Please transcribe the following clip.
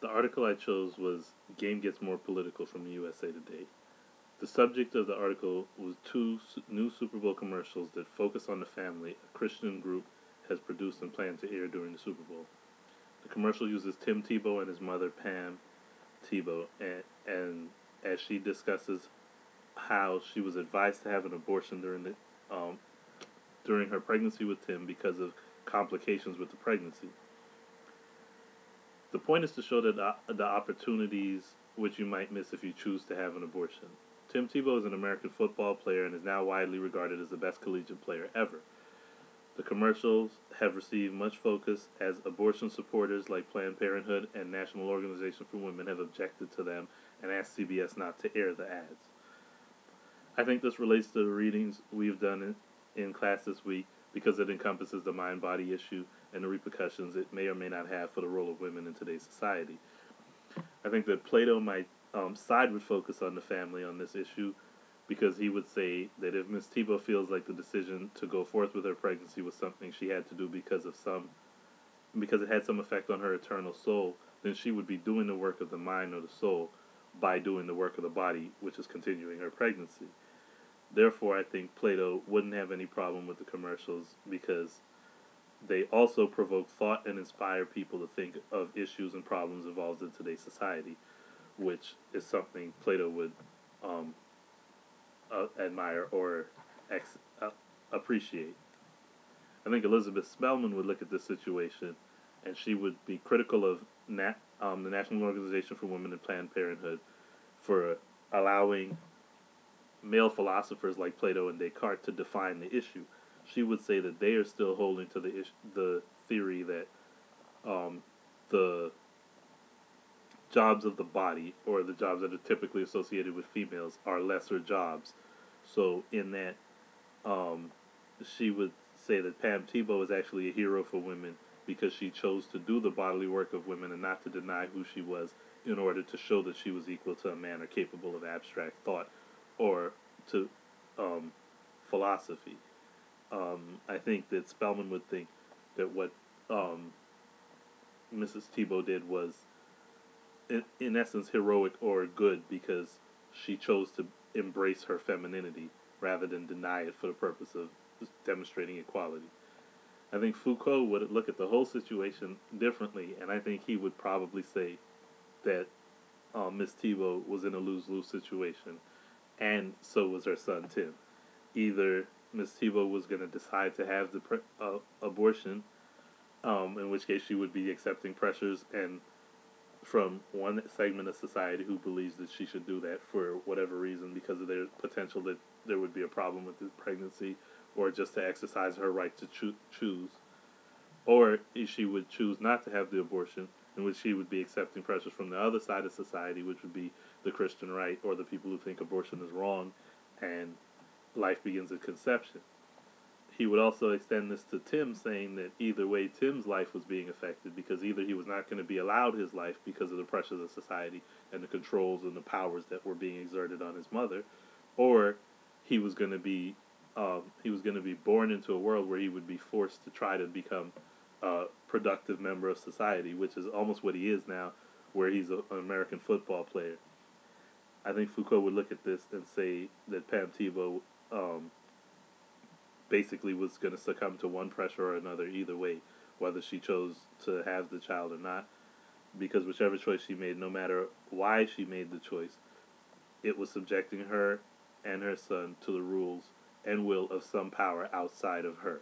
The article I chose was Game Gets More Political from the USA Today. The subject of the article was two new Super Bowl commercials that focus on the family a Christian group has produced and planned to air during the Super Bowl. The commercial uses Tim Tebow and his mother, Pam Tebow, and as she discusses how she was advised to have an abortion during her pregnancy with Tim because of complications with the pregnancy. The point is to show that the opportunities which you might miss if you choose to have an abortion. Tim Tebow is an American football player and is now widely regarded as the best collegiate player ever. The commercials have received much focus as abortion supporters like Planned Parenthood and National Organization for Women have objected to them and asked CBS not to air the ads. I think this relates to the readings we've done in class this week because it encompasses the mind-body issue and the repercussions it may or may not have for the role of women in today's society. I think that Plato might side with focus on the family on this issue because he would say that if Miss Tebow feels like the decision to go forth with her pregnancy was something she had to do because it had some effect on her eternal soul, then she would be doing the work of the mind or the soul by doing the work of the body, which is continuing her pregnancy. Therefore, I think Plato wouldn't have any problem with the commercials because they also provoke thought and inspire people to think of issues and problems involved in today's society, which is something Plato would admire or appreciate. I think Elizabeth Spellman would look at this situation and she would be critical of the National Organization for Women and Planned Parenthood for allowing male philosophers like Plato and Descartes to define the issue. She would say that they are still holding to the theory that the jobs of the body, or the jobs that are typically associated with females, are lesser jobs. So in that, she would say that Pam Tebow is actually a hero for women because she chose to do the bodily work of women and not to deny who she was in order to show that she was equal to a man or capable of abstract thought or to philosophy. I think that Spellman would think that what Mrs. Tebow did was, in essence, heroic or good because she chose to embrace her femininity rather than deny it for the purpose of demonstrating equality. I think Foucault would look at the whole situation differently, and I think he would probably say that Miss Tebow was in a lose-lose situation, and so was her son Tim. Either Miss Tebow was going to decide to have the abortion, in which case she would be accepting pressures and from one segment of society who believes that she should do that for whatever reason because of their potential that there would be a problem with the pregnancy or just to exercise her right to choose. Or she would choose not to have the abortion, in which she would be accepting pressures from the other side of society, which would be the Christian right or the people who think abortion is wrong and life begins at conception. He would also extend this to Tim, saying that either way Tim's life was being affected because either he was not going to be allowed his life because of the pressures of society and the controls and the powers that were being exerted on his mother, or he was going to be born into a world where he would be forced to try to become a productive member of society, which is almost what he is now, where he's an American football player. I think Foucault would look at this and say that Pam Tebow basically was going to succumb to one pressure or another either way, whether she chose to have the child or not, because whichever choice she made, no matter why she made the choice, it was subjecting her and her son to the rules and will of some power outside of her.